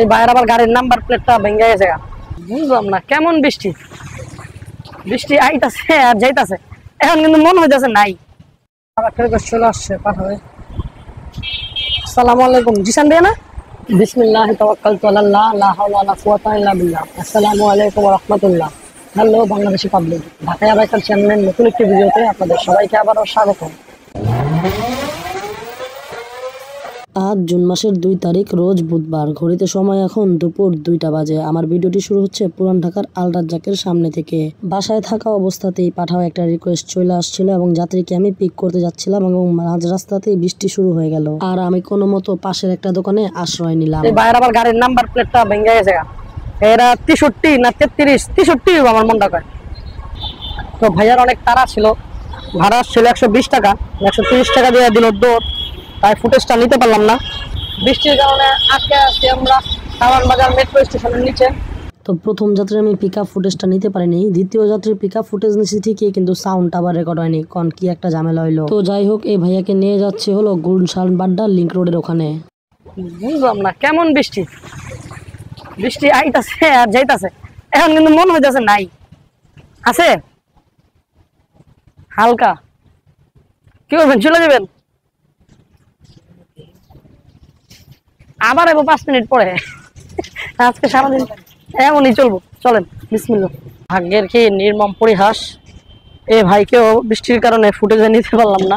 এই বাইরে আবার গাড়ির নাম্বার প্লেটটা ভেঙে গেছে। বুঝলাম না কেমন বৃষ্টি বৃষ্টি আইতাছে আর যাইতাছে, এখন কিন্তু মন হইতাছে নাই। চলে আসছে পাঠাবে। আসসালামু আলাইকুম, জিসান দিয়ে না? বিসমিল্লাহি তাওয়াক্কালতু আলাল্লাহ, লা হাওলা ওয়ালা কুওয়াতা ইল্লা বিল্লাহ। আসসালামু আলাইকুম ওয়া রাহমাতুল্লাহ। হ্যালো বাংলাদেশি পাবলিক, ঢাকায় আবাইকার চ্যানেলের নতুন একটি ভিডিওতে আপনাদের সবাইকে আবারও স্বাগতম। আজ জুন মাসের 2 তারিখ, রোজ বুধবার। ঘড়িতে সময় এখন দুপুর 2টা বাজে। আমার ভিডিওটি শুরু হচ্ছে পুরান ঢাকার আল রাজ্জাকের সামনে থেকে। বাসায় থাকা অবস্থাতেই পাঠাও একটা রিকোয়েস্ট চলে আসছিল এবং যাত্রীকে আমি পিক করতে যাচ্ছিলাম এবং মাঝ রাস্তাতেই বৃষ্টি শুরু হয়ে গেল। আর আমি কোনো মতো পাশের একটা দোকানে আশ্রয় নিলাম। এই বাইরে আবার গাড়ির নাম্বার প্লেটটা ভেঙে গেছে। এরা 63 না 33 আমার মনটা কয়। তো ভাইয়ার অনেক তাড়া ছিল, ভাড়া ছিল 120 টাকা, 130 টাকা দিয়ে দিল দৌড়। তাই ফুটেজটা নিতে পারলাম না, বৃষ্টির কারণে আটকে আছি আমরা কারণ বাজার মেট্রো স্টেশনের নিচে। তো প্রথম যাত্রী আমি পিক আপ ফুটেজটা নিতে পারিনি, দ্বিতীয় যাত্রীর পিক আপ ফুটেজ নিয়েছি ঠিকই, কিন্তু সাউন্ড আবার রেকর্ড হয়নি, কারণ কি একটা ঝামেলা হইলো। তো যাই হোক, এই ভাইয়াকে নিয়ে যাচ্ছে হলো গুলশান বাড্ডা লিংক রোডের ওখানে। বুঝলাম না কেমন বৃষ্টি বৃষ্টি আইতাছে আর যাইতাছে, এখন কিন্তু মন হইতাছে নাই, আছে হালকা। কি করবেন, চলে যাবেন? আবার এবো 5 মিনিট পরে, আজকে সারাদিন এমনই চলবো। চলেন বিসমিল্লাহ। ভাগ্যের কি নির্মম পরিহাস, এ ভাইকেও বৃষ্টির কারণে ফুটেজে নিতে পারলাম না।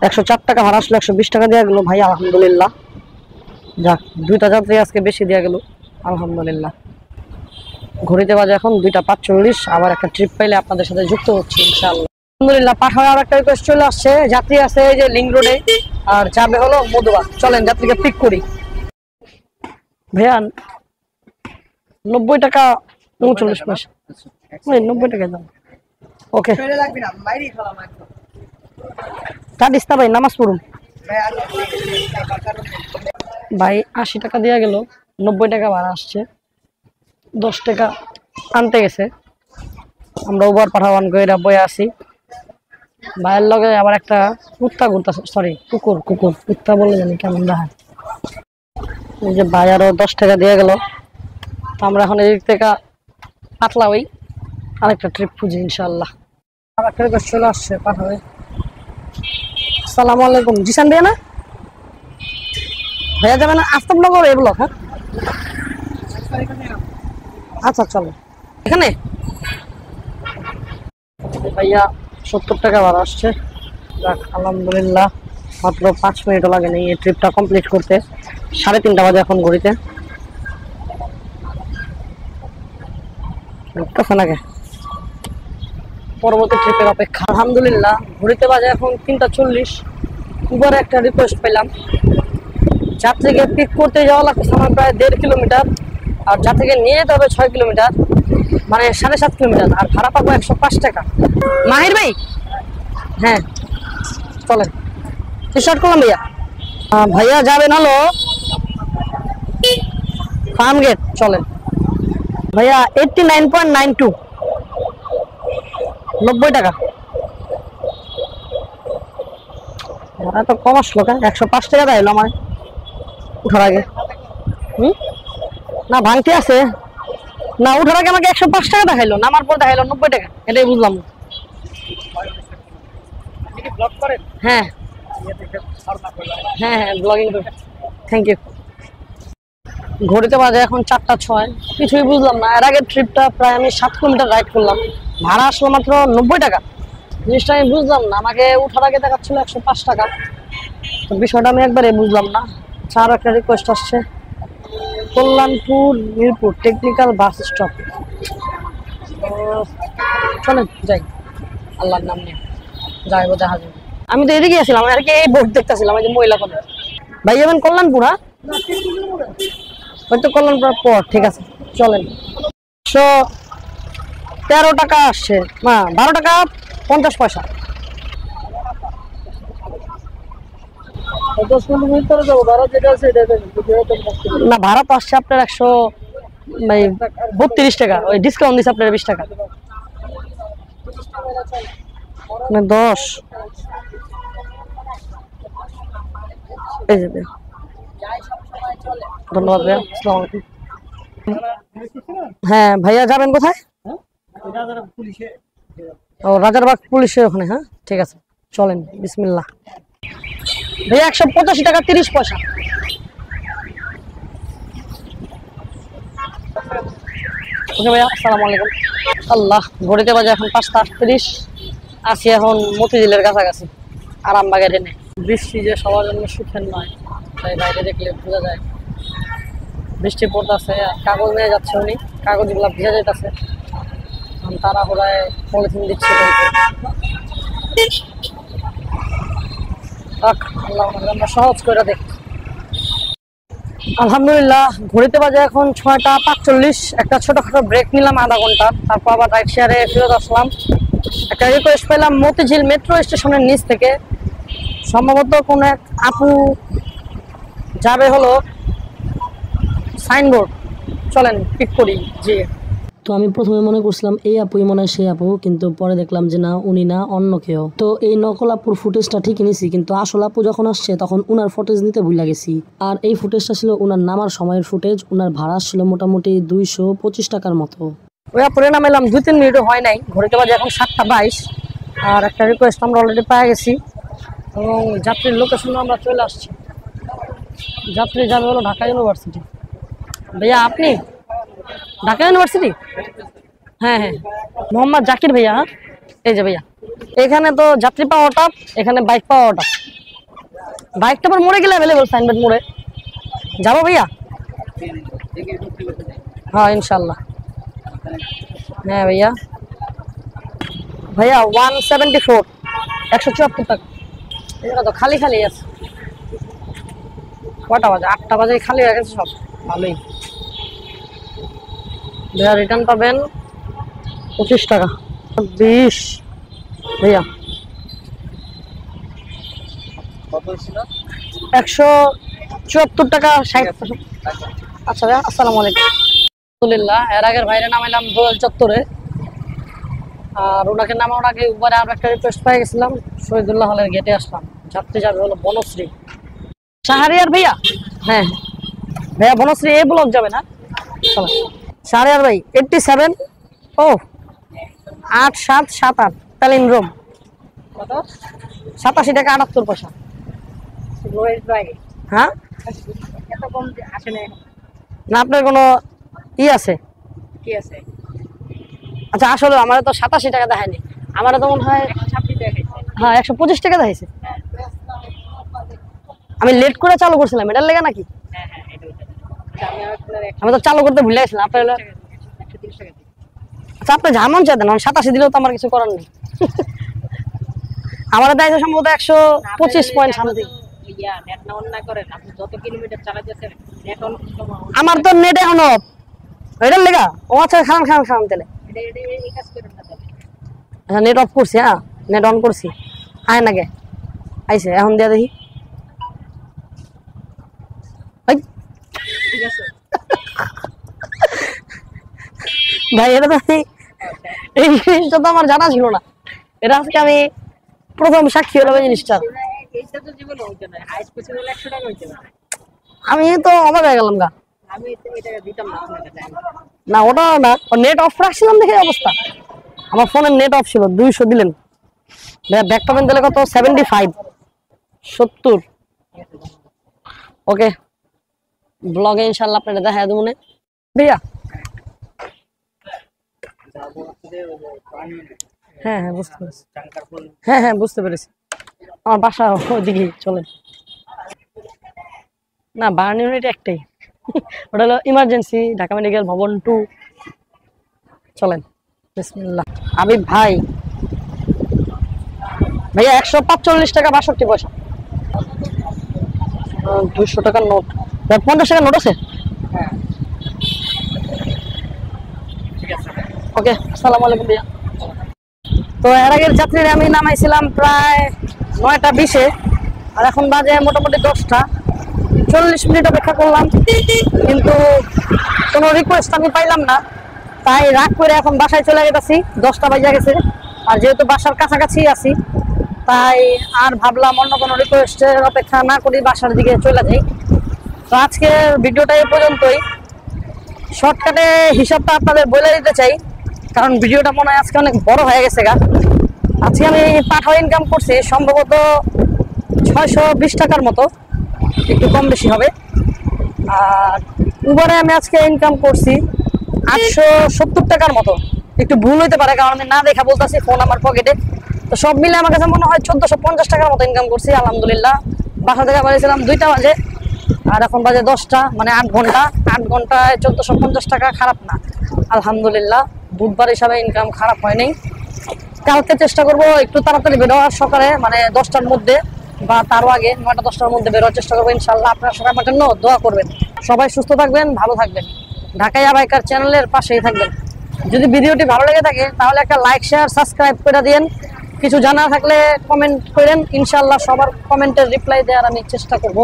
104 টাকা ভাড়া আসলো, 120 টাকা দেওয়া গেল। ভাই আলহামদুলিল্লাহ, যাক 2টা যাত্রী আজকে বেশি দেওয়া গেল, আলহামদুলিল্লাহ। ঘড়িতে বাজে এখন 2টা 45। আবার একটা ট্রিপ পাইলে আপনাদের সাথে যুক্ত হচ্ছি ইনশাআল্লাহ। আলহামদুলিল্লাহ, পাঠায় আর একটা রিকোয়েস্ট চলে আসছে। যাত্রী আছে এই যে লিংক রোডে, আর যাবে হলো মধুবাগ। চলেন যাত্রীকে পিক করি। ভাইয়া 90 টাকা 39 পয়সা, 90 টাকা দাম। ওকে কাটিস্তা ভাই, নামাজ পড়ুন ভাই। 80 টাকা দেওয়া গেল, 90 টাকা ভাড়া আসছে, 10 টাকা আনতে গেছে। আমরা ওভার পাঠাবান করে বয়ে আসি। ভাইয়ের লগে আবার একটা কুত্তা ঘুরতেছে, সরি কুকুর কুত্তা বলে জানি কেমন দেখায়। এই যে ভাই আরো 10 টাকা দিয়ে গেল। আমরা এখন এদিক থেকে পাতলা হই, আরেকটা ট্রিপ খুঁজি ইনশাআল্লাহ। আরেকটা রিকোয়েস্ট চলে আসছে পাঠাবে। আসসালামু আলাইকুম, জিসান দিয়ে না? ভাইয়া যাবে না আফতাবনগর এই ব্লক? হ্যাঁ আচ্ছা চলো এখানে। ভাইয়া 70 টাকা ভাড়া আসছে, যাক আলহামদুলিল্লাহ। মাত্র 5 মিনিটও লাগেনি এই ট্রিপটা কমপ্লিট করতে। 3:30 বাজে এখন ঘড়িতে। পরবর্তী ট্রিপের অপেক্ষা। আলহামদুলিল্লাহ, ঘড়িতে বাজে এখন 3টা 40। উবারে একটা রিকোয়েস্ট পেলাম, যাত্রীকে পিক করতে যাওয়া লাগছে আমার প্রায় 1.5 কিলোমিটার, আর যাত্রীকে নিয়ে যেতে হবে 6 কিলোমিটার, মানে 7.5 কিলোমিটার, আর ভাড়া পাবো 105 টাকা। মাহির ভাই, হ্যাঁ চলেন স্টার্ট করলাম। ভাইয়া ভাইয়া যাবেন হলো ফার্ম গেট। চলেন ভাইয়া 89.92, 90 টাকা ভাড়া। তো কম আসলো কেন? 105 টাকা দেয় আমার উঠার আগে। না ভাঙতি আছে না, উঠার আগে আমাকে 105 টাকা দেখাইলো, নামার পর দেখাইলো 90 টাকা। এটাই বুঝলাম। হ্যাঁ হ্যাঁ হ্যাঁ ব্লগিং করি, থ্যাংক ইউ। ঘড়িতে বাজে এখন 4টা 6। কিছুই বুঝলাম না। এর আগের ট্রিপটা প্রায় আমি 7 কিলোমিটার রাইড করলাম, ভাড়া আসলো মাত্র 90 টাকা। জিনিসটা আমি বুঝলাম না, আমাকে উঠার আগে দেখাচ্ছিল 105 টাকা। তো বিষয়টা আমি একবারে বুঝলাম না। আরও একটা রিকোয়েস্ট আসছে, Kalyanpur Mirpur technical bus stop. চলেন যাই, আল্লাহর নাম নিয়ে যাইবো জাহাজে। আমি তো এদিকে আসছিলাম আর কি, এই বোর্ড দেখতেছিলাম, এই যে মহিলা কলেজ। ভাই যাবেন কল্যাণপুর? হয়তো কল্যাণপুর পর, ঠিক আছে চলেন। 13 টাকা আসছে, না 12 টাকা 50 পয়সা। 10 মিনিটের ভিতরে যাবো, ভাড়া যেটা আছে না, ভাড়া তো আসছে আপনার 132 টাকা, ওই ডিসকাউন্ট দিচ্ছে আপনার 20 টাকা, মানে 10। এই যে ধন্যবাদ ভাইয়া, আসসালামু আলাইকুম। হ্যাঁ ভাইয়া, যাবেন কোথায়? ও, রাজারবাগ পুলিশের ওখানে। হ্যাঁ ঠিক আছে, চলেন, বিসমিল্লাহ। ভাইয়া 185 টাকা 30 পয়সা। ওকে ভাইয়া, আসসালামু আলাইকুম। আল্লাহ, ঘড়িতে বাজে এখন 5:38। আছি এখন মতিঝিলের কাছাকাছি, আরামবাগের এনে। বৃষ্টি যে সবার জন্য সুখের নয়, তাই বাইরে দেখলে বোঝা যায়। বৃষ্টি পড়তেছে, কাগজ নিয়ে যাচ্ছে উনি, কাগজগুলো ভিজে যাইতেছে। তারা ঘোড়ায় পলিথিন দিচ্ছে। আমরা সহজ করে দেখ। আলহামদুলিল্লাহ, ঘড়িতে বাজে এখন 6:45। একটা ছোটখাটো ব্রেক নিলাম আধা ঘন্টা, তারপর আবার রাইড শেয়ারে ফেরত আসলাম। একটা রিকোয়েস্ট পেলাম মতিঝিল মেট্রো স্টেশনের নিচ থেকে, সম্ভবত কোন এক আপু যাবে হলো সাইনবোর্ড। চলেন পিক করি। জি, তো আমি প্রথমে মনে করছিলাম এই আপুই মনে হয় সেই আপু, কিন্তু পরে দেখলাম যে না, উনি না, অন্য কেউ। তো এই নকল আপুর ফুটেজটা ঠিকই নিছি, কিন্তু আসল আপু যখন আসছে তখন উনার ফুটেজ নিতে ভুলে গেছি। আর এই ফুটেজটা ছিল উনার নামার সময়ের ফুটেজ। উনার ভাড়া ছিল মোটামুটি 225 টাকার মতো। ওই আপুরে নামাইলাম 2-3 মিনিটও হয় নাই, ঘড়িতে বাজে এখন 7:22। আর একটা রিকোয়েস্ট আমরা অলরেডি পেয়ে গেছি এবং যাত্রীর লোকেশনও আমরা চলে আসছি। যাত্রী যাবে হলো ঢাকা ইউনিভার্সিটি। ভাইয়া আপনি ঢাকা ইউনিভার্সিটি? হ্যাঁ হ্যাঁ, মোহাম্মদ জাকির ভাইয়া। এই যে ভাইয়া, এখানে তো যাত্রী পাওয়াটা, এখানে বাইক পাওয়াটা। বাইকটা আবার মোড়ে গেলে অ্যাভেলেবল, সাইনবোর্ড মোড়ে যাবো ভাইয়া। হ্যাঁ ইনশাল্লাহ। হ্যাঁ ভাইয়া, ভাইয়া 174, 174 টাকা। এটা তো খালি খালি আছে। কটা বাজে? 8টা বাজে, খালি হয়ে গেছে সব। ভালোই ভাইয়া, রিটার্ন পাবেন 25 টাকা 20 ভাইয়া। 174 টাকা 60 পয়সা। আচ্ছা ভাইয়া, আসসালামু আলাইকুম। আলহামদুলিল্লাহ, এর আগের ভাইরে নামাইলাম দোয়েল চত্বরে। আর ওনাকে নামানোর আগে উপরে আরো একটা রিকোয়েস্ট পেয়ে গেছিলাম, শহীদুল্লাহ হলের গেটে আসলাম। যাত্রী যাবে হলো বনশ্রী শাহরিয়ার ভাইয়া। হ্যাঁ ভাইয়া, বনশ্রী এই ব্লক যাবে না? চলো শাহরিয়ার ভাই 87। ও 8778 তালিন রোম। 87 টাকা 78 পয়সা। হ্যাঁ, না আপনার কোনো আছে? কি আছে? আচ্ছা, আসলে আমার তো 87 টাকা দেখায়নি, আমার তো মনে হয় হ্যাঁ 125 টাকা দেখাইছে। আমি লেট করে চালু করছিলাম, এটার লেগে নাকি? আমি তো চালু করতে ভুলে গেছিলাম। আপনার আচ্ছা, আপনি যেমন চাই দেন, 87 দিলেও তো আমার কিছু করার নেই। আমার দায়িত্ব সম্ভবত 125 পয়েন্ট সামথিং। আমার তো নেট এখন অফ, এটার লেগা। ও আচ্ছা, খান খান খান তাহলে। আচ্ছা, নেট অফ করছি। হ্যাঁ, নেট অন করছি। আয় নাকি আইসে, এখন দিয়া দেখি। ভাই, এটা তো এই জিনিসটা তো আমার জানা ছিল না। এটা আজকে আমি প্রথম সাক্ষী হলাম এই জিনিসটা। আমি তো অবাক হয়ে গেলাম গা। না ওটা না, নেট অফ রাখছিলাম দেখে অবস্থা। আমার ফোনের নেট অফ ছিল। 200 দিলেন ব্যাক পাবেন তাহলে কত? 75 70। ওকে, ব্লগে ইনশাল্লাহ আপনারা দেখা দেবো না ভাইয়া। হ্যাঁ হ্যাঁ, বুঝতে পেরেছি। হ্যাঁ হ্যাঁ, বুঝতে পেরেছি। আমার বাসা ওইদিকে। চলেন না, বার্ন ইউনিট একটাই, ওটা হলো ইমার্জেন্সি ঢাকা মেডিকেল ভবন 2। চলেন বিসমিল্লাহ। আবিব ভাই, ভাইয়া 145 টাকা 62 পয়সা। 200 টাকার নোট, 50 টাকার নোট আছে। ওকে, আসসালামু আলাইকুম ভাইয়া। তো এর আগের যাত্রীরা আমি নামাইছিলাম প্রায় 9টা 20-এ, আর এখন বাজে মোটামুটি 10টা। 40 মিনিট অপেক্ষা করলাম, কিন্তু কোনো রিকোয়েস্ট আমি পাইলাম না। তাই রাগ করে এখন বাসায় চলে গেছি। 10টা বাজে গেছে, আর যেহেতু বাসার কাছাকাছি আছি, তাই আর ভাবলাম অন্য কোনো রিকোয়েস্টের অপেক্ষা না করি, বাসার দিকে চলে যাই। তো আজকের ভিডিওটা এই পর্যন্তই। শর্টকাটে হিসাবটা আপনাদের বলে দিতে চাই, কারণ ভিডিওটা মনে হয় আজকে অনেক বড় হয়ে গেছে গা। আজকে আমি পাঠাও ইনকাম করছি সম্ভবত 620 টাকার মতো, একটু কম বেশি হবে। আর উবারে আমি আজকে ইনকাম করছি 870 টাকার মতো, একটু ভুল হইতে পারে কারণ আমি না দেখা বলতেছি, ফোন আমার পকেটে। তো সব মিলে আমার কাছে মনে হয় 1450 টাকার মতো ইনকাম করছি আলহামদুলিল্লাহ। বাসা থেকে বাড়িয়েছিলাম 2টা বাজে, আর এখন বাজে 10টা, মানে 8 ঘন্টা। 8 ঘন্টায় 1450 টাকা খারাপ না আলহামদুলিল্লাহ। বুধবার হিসাবে ইনকাম খারাপ হয় নাই। কালকে চেষ্টা করব একটু তাড়াতাড়ি বের হওয়ার, সকালে মানে 10টার মধ্যে বা তারও আগে 9টা 10টার মধ্যে বের হওয়ার চেষ্টা করবো ইনশাল্লাহ। আপনারা সবাই আমার জন্য দোয়া করবেন। সবাই সুস্থ থাকবেন, ভালো থাকবেন, ঢাকাইয়া বাইকার চ্যানেলের পাশেই থাকবেন। যদি ভিডিওটি ভালো লেগে থাকে তাহলে একটা লাইক শেয়ার সাবস্ক্রাইব করে দিন। কিছু জানা থাকলে কমেন্ট করেন, ইনশাল্লাহ সবার কমেন্টের রিপ্লাই দেওয়ার আমি চেষ্টা করব।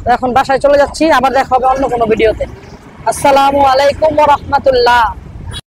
তো এখন বাসায় চলে যাচ্ছি, আবার দেখা হবে অন্য কোনো ভিডিওতে। আসসালামু আলাইকুম ওয়া রাহমাতুল্লাহ।